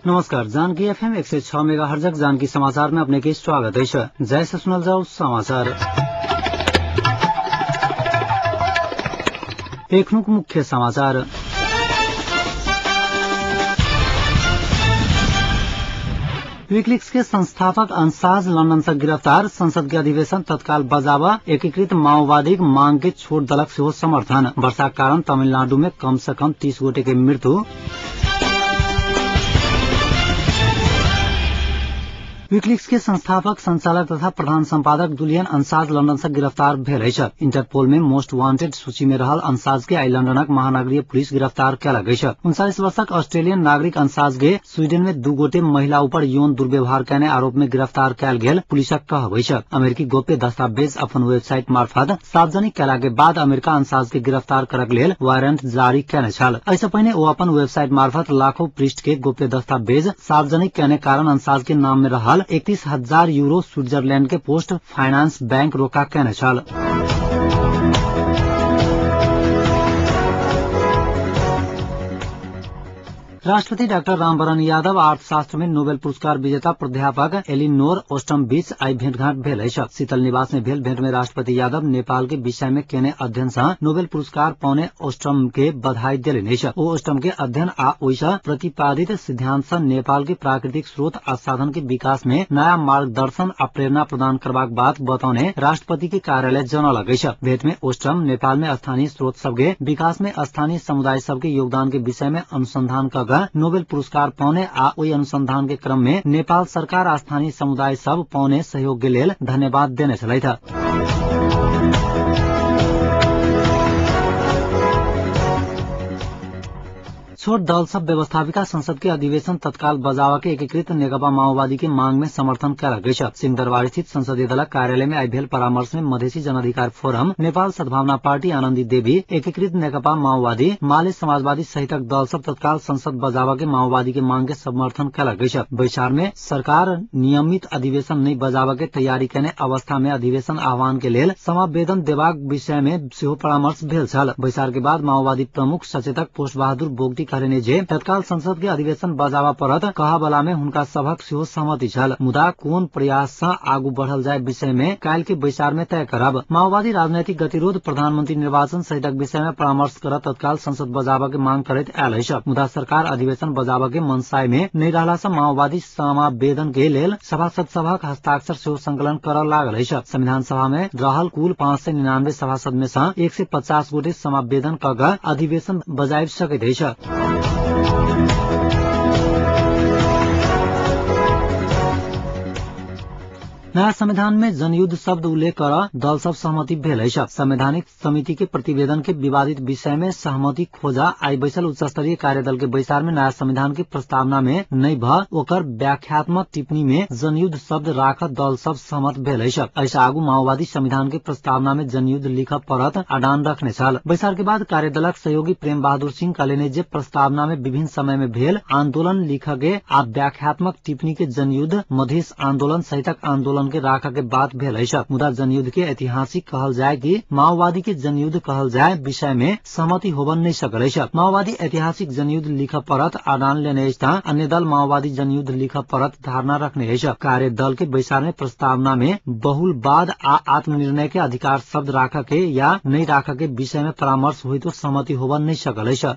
नमस्कार। Janaki FM 106 megahertz Janaki समाचार में अपने के स्वागत है। जैसे सुनल जाओ समाचार। एकनुक मुख्य समाचार। विकिलीक्स के संस्थापक अंसाज लंदन से गिरफ्तार। संसद के अधिवेशन तत्काल बजावा। एकीकृत माओवादी मांग के छोड़ दलक से हो समर्थन। वर्षा के कारण तमिलनाडु में कम से कम 30 गोटे के मृत्यु। विकिलीक्स के संस्थापक, संचालक तथा प्रधान संपादक जुलियन अंसाज लंदन से गिरफ्तार भेल अछि। इंटरपोल में मोस्ट वांटेड सूची में रहल अंसाज के आई लंदनक महानगरीय पुलिस गिरफ्तार कयलक अछि। 39 वर्षक ऑस्ट्रेलियन नागरिक अंसाज के स्वीडन में 2 गोटे महिला ऊपर यौन दुर्व्यवहार करने आरोप में गिरफ्तार कयल गेल पुलिसक कहब अछि। अमेरिकी गोप्य दस्तावेज अपन वेबसाइट मार्फत सार्वजनिक कयला के बाद अमेरिका अंसाज के गिरफ्तार करक लेल वारंट जारी कयने छल। एहिसँ पहिने ओ अपन वेबसाइट मार्फत लाखों पृष्ठ के गोप्य दस्तावेज सार्वजनिक करने कारण अंसाज के नाम में रहल 31,000 यूरो स्विट्जरलैंड के पोस्ट फाइनेंस बैंक रोका कयने छल। राष्ट्रपति डॉक्टर रामवरण यादव अर्थशास्त्र में नोबेल पुरस्कार विजेता प्राध्यापक एलिनोर ओस्टम बीच आई भेंटघाट भेल अछि। शीतल निवास में भेल भेंट में राष्ट्रपति यादव नेपाल के विषय में केने अध्ययन से नोबेल पुरस्कार पाउने ओस्टम के बधाई देलनि अछि। ओ ओस्टम के अध्ययन आ ओइसे प्रतिपादित सिद्धांत से नेपाल के प्राकृतिक स्रोत आ साधन के विकास में नया मार्गदर्शन आ प्रेरणा प्रदान करबाक बात बतौने राष्ट्रपति के कार्यालय जनौलक अछि। भेंट में ओस्टम नेपाल में स्थानीय स्रोत सबके विकास में स्थानीय समुदाय सबके योगदान के विषय में अनुसंधान क नोबेल पुरस्कार पाउने आ ओहि अनुसंधान के क्रम में नेपाल सरकार आ स्थानीय समुदाय सब पाउने सहयोग के लेल धन्यवाद देने छलैथ। छोट दल सब व्यवस्थापिका संसद के अधिवेशन तत्काल बजावा के एकीकृत नेकपा माओवादी के मांग में समर्थन कयलक अछि। सिंहदरबार स्थित संसदीय दलक कार्यालय में आई भेल परामर्श में मधेसी जन अधिकार फोरम, नेपाल सद्भावना पार्टी, आनंदी देवी, एकीकृत नेकपा माओवादी, माले समाजवादी सहितक दल सब तत्काल संसद बजावा के माओवादी के मांग के समर्थन कयलक अछि। बैसार में सरकार नियमित अधिवेशन नहीं बजावा के तैयारी करने अवस्था में अधिवेशन आह्वान के लेल समावेदन देबाक विषय में सेहो परामर्श भेल छल। बैसार के बाद माओवादी प्रमुख सचेतक पोस्ट बहादुर बोगटी कहलनि जे तत्काल संसद के अधिवेशन बजावा पड़त कहबला में हुनका सभक सेहो सहमति छल। मुदा कोन प्रयास से आगू बढ़ल जाय विषय में काल्हि के बैसार में तय करब। माओवादी राजनैतिक गतिरोध, प्रधानमंत्री निर्वाचन सहितक विषय में परामर्श करत तत्काल संसद बजावा के मांग करैत आयल अछि। मुदा सरकार अधिवेशन बजावा के मनसाय में नहीं रहला से माओवादी समावेदन के लेल सभासद सभक हस्ताक्षर सेहो संकलन करऽ लागल अछि। संविधान सभा में रहल कुल 599 सभासद में से 150 गोटे समावेदन कऽ अधिवेशन बजाबि सकैत अछि। नया संविधान में जनयुद्ध शब्द उल्लेख कर दल सब सहमति भेल अछि। संवैधानिक समिति के प्रतिवेदन के विवादित विषय में सहमति खोजा आई बैसल उच्च स्तरीय कार्यदल के बैसार में नया संविधान के प्रस्तावना में नहीं भ ओकर व्याख्यात्मक टिप्पणी में जनयुद्ध शब्द राख दल सब सहमत भेल अछि। ऐसे आगू माओवादी संविधान के प्रस्तावना में जनयुद्ध लिखब पड़त अडान रखने छल। बैसार के बाद कार्यदलक सहयोगी प्रेम बहादुर सिंह कहलनि जे प्रस्तावना में विभिन्न समय में भेल आंदोलन लिखके आ व्याख्यात्मक टिप्पणी के जनयुद्ध, मधेश आंदोलन सहितक आंदोलन के राखा के बात भेल अछि। मुदा जनयुद्ध के ऐतिहासिक कहल जाय कि माओवादी के जनयुद्ध कहल जाय विषय में सहमति होबन नहीं सकल अछि। माओवादी ऐतिहासिक जनयुद्ध लिखब पड़त अडान लेने अछि त अन्य दल माओवादी जनयुद्ध लिखब पड़त धारणा रखने अछि। कार्य दल के बैसार में प्रस्तावना में बहुलवाद आ आत्मनिर्णय के अधिकार शब्द राखा के या नहीं राखा के विषय में परामर्श हुई तो सहमति होबन नहीं सकल अछि।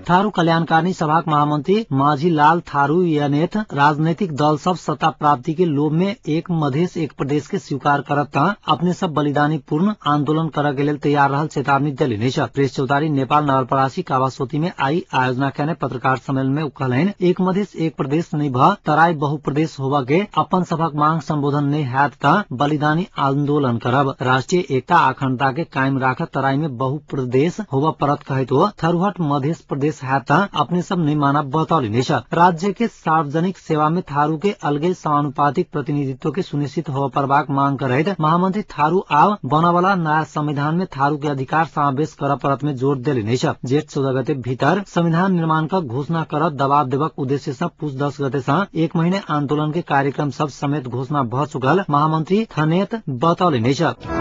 थारू कल्याणकारिणी सभाक महामंत्री माझी लाल थारू यानेथ राजनीतिक दल सब सत्ता प्राप्ति के लोभ में एक मधेश एक प्रदेश के स्वीकार करत अपने सब बलिदानी पूर्ण आंदोलन करे के लेल तैयार रहल चेतावनी देलनि अछि। प्रेस चौतारी नेपाल नवलपरासी कावासोती में आई आयोजना करने पत्रकार सम्मेलन में कहलनि एक मधेश एक प्रदेश नहीं भ तराई बहुप्रदेश होबा के अपन सभक मांग संबोधन नहीं हैत त बलिदानी आंदोलन करब। राष्ट्रीय एकता अखंडता के कायम राखत तराई में बहुप्रदेश होबा परत कहैत थरुहट मधेश प्रदेश है अपने सब नहीं माना बतौलनि अछि। राज्य के सार्वजनिक सेवा में थारू के अलगे समानुपातिक प्रतिनिधित्व के सुनिश्चित हो परबाक मांग करैत महामंत्री थारू आव बनवाला नया संविधान में थारू के अधिकार समावेश कर परत में जोर देलनि अछि। जेठ 14 गते भीतर संविधान निर्माण का घोषणा कर दबाव देवक उद्देश्य से पूछ 10 गते से 1 महीने आंदोलन के कार्यक्रम सब समेत घोषणा भ चुकल महामंत्री थनेत बतौलनि अछि।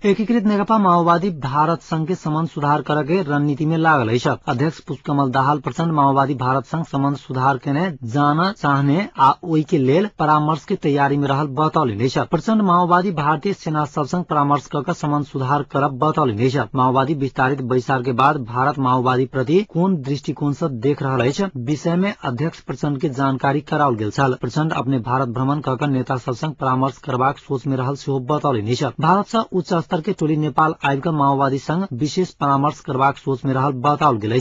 एकीकृत नेकपा माओवादी भारत संघ के संबंध सुधार करके रणनीति में लागल है। अध्यक्ष पुष्पकमल दाहाल प्रचंड माओवादी भारत संघ संबंध सुधार केने जाना चाहने आ ओई के लेल परामर्श के तैयारी में रहल बतौले। प्रचंड माओवादी भारतीय सेना सब संग परामर्श कर संबंध सुधार करब बतौले। माओवादी विस्तारित बैसार के बाद भारत माओवादी प्रति कोन दृष्टिकोण से देख रहा है विषय में अध्यक्ष प्रचंड के जानकारी कराओल गेल छल। प्रचंड अपने भारत भ्रमण कर नेता सब संग परामर्श करबाक सोच में रहल सेहो बतौले। भारत से उच्च स्तर के टोली नेपाल आबिक माओवादी संग विशेष परामर्श करबाक सोच में रहल बताओल गेल।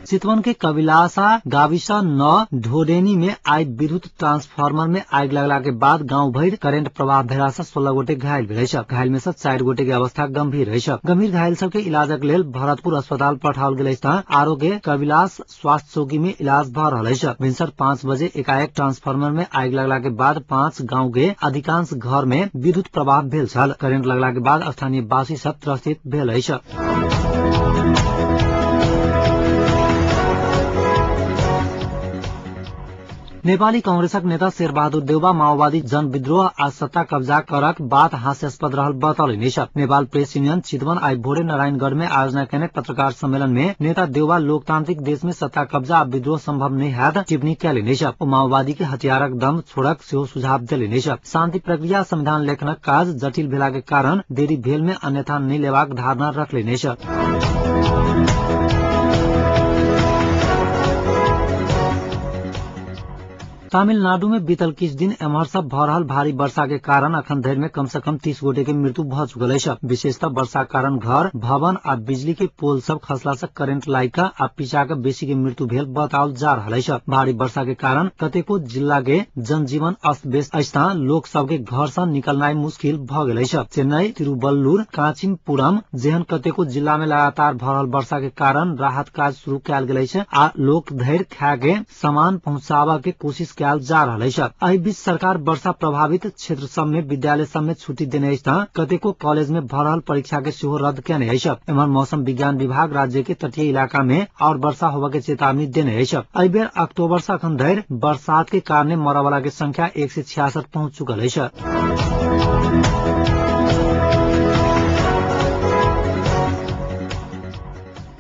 चितवन के कविलासा गाविस 9 ढोडेनी में आई विद्युत ट्रांसफार्मर में आग लगला के बाद गांव भर करेंट प्रवाह भेला से 16 गोटे घायल भेल। घायल में से 4 गोटे के अवस्था गंभीर है। गंभीर घायल सबके इलाजक लेल भरतपुर अस्पताल पठाओल गेल। आरोग्य कविलास स्वास्थ्य चौकी में इलाज भ रहा है। भिनसर 5 बजे एकाएक ट्रांसफार्मर में आग लगला के बाद 5 गाँव के अधिकांश घर में विद्युत प्रवाह भेल छल। करेंट लगला के बाद स्थानीय वासी सब त्रसित भेल है। नेपाली कांग्रेसक नेता शेरबहादुर देउवा माओवादी जन विद्रोह आज सत्ता कब्जा करक बात हास्यास्पद रहल बतौले। नेपाल प्रेस यूनियन चितवन आई भोरे नारायणगढ़ में आयोजना केने पत्रकार सम्मेलन में नेता देउवा लोकतांत्रिक देश में सत्ता कब्जा आ विद्रोह संभव नहीं है टिप्पणी कैले। माओवादी के हथियारक दम छोड़क सेहो सुझाव दिले। शांति प्रक्रिया संविधान लेखनक काज जटिल भेला के कारण देरी भेल में अन्यथा नहीं लेबाक धारणा रखले। तमिलनाडु में बीतल किछ दिन एम्हर सब भ रहल भारी वर्षा के कारण अखन धरि में कम से कम 30 गोटे के मृत्यु भ चुकल है। विशेषतः वर्षा कारण घर भवन आ बिजली के पोल सब खसला से करेंट लाइका आ पिचा के बेसी के मृत्यु भेल बताओल जा रहा है। भारी वर्षा के कारण कतेको जिला के जनजीवन अस्त व्यस्त अवस्था लोक सबके घर से निकलनाई मुश्किल भ गेल है। चेन्नई, तिरुवल्लुर, कांचीपुरम जेहन कतेको जिला में लगातार भ रहल वर्षा के कारण राहत काज शुरू कयल गेल है आ लोक धरि खाय के सामान पहुंचाबा के कोशिश कयल जा रहा है। एहि बीच सरकार वर्षा प्रभावित क्षेत्र सब में विद्यालय सब में छुट्टी देने कतेको कॉलेज में भ रहल परीक्षा के सेहो रद्द केने है। एम्हर मौसम विज्ञान विभाग राज्य के तटीय इलाका में और वर्षा होबा के चेतावनी देने है। एहि बेर अक्टूबर से अखन धरि बरसात के कारण मरय वाला के संख्या 166 पहुंच चुकल है।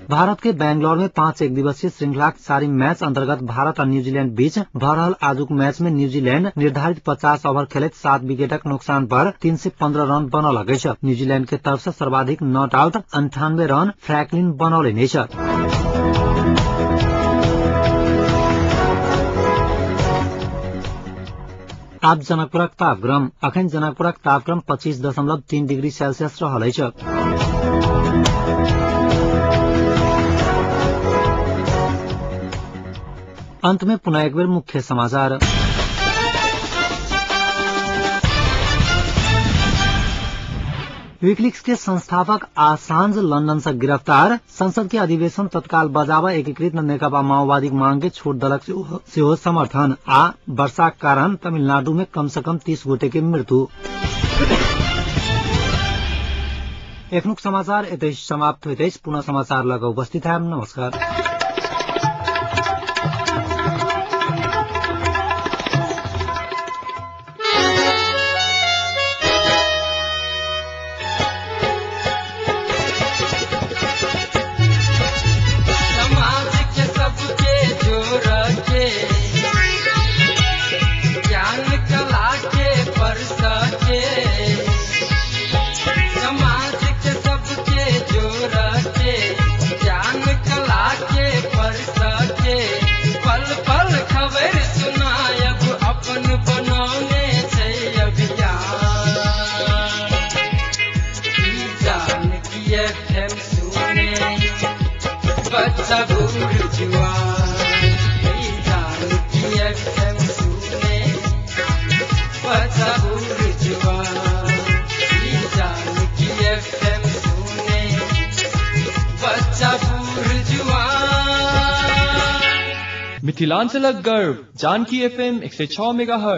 भारत के बैंगलोर में 5 एक दिवसीय श्रृंखला 4 मैच अंतर्गत भारत और न्यूजीलैंड बीच भ रहल आजुक मैच में न्यूजीलैंड निर्धारित 50 ओवर खेलैत 7 विकेटक नुकसान पर 315 रन बनौलक अछि। न्यूजीलैंड के तरफ से सर्वाधिक नॉट आउट 98 रन फ्रैंकलिन बनौले अछि। आज जनकपुरक तापक्रम अखन जनकपुरक तापक्रम 25.3 डिग्री सेल्सियस रहल अछि। अंत में पुनः एक बार मुख्य समाचार। विकिलीक्स के संस्थापक आसांज लंदन से गिरफ्तार। संसद के अधिवेशन तत्काल बजावा एकीकृत नेकपा माओवादी मांग के छोड़ दलक सेहो समर्थन आ वर्षा कारण तमिलनाडु में कम से कम 30 गोटे के मृत्यु। एखनुक समाचार एतै समाप्त होइत अछि। पुनः समाचार लग उपस्थित है। नमस्कार। मिथिलांचलक गर्व जानकी FM 106 मेगाहर्ट्ज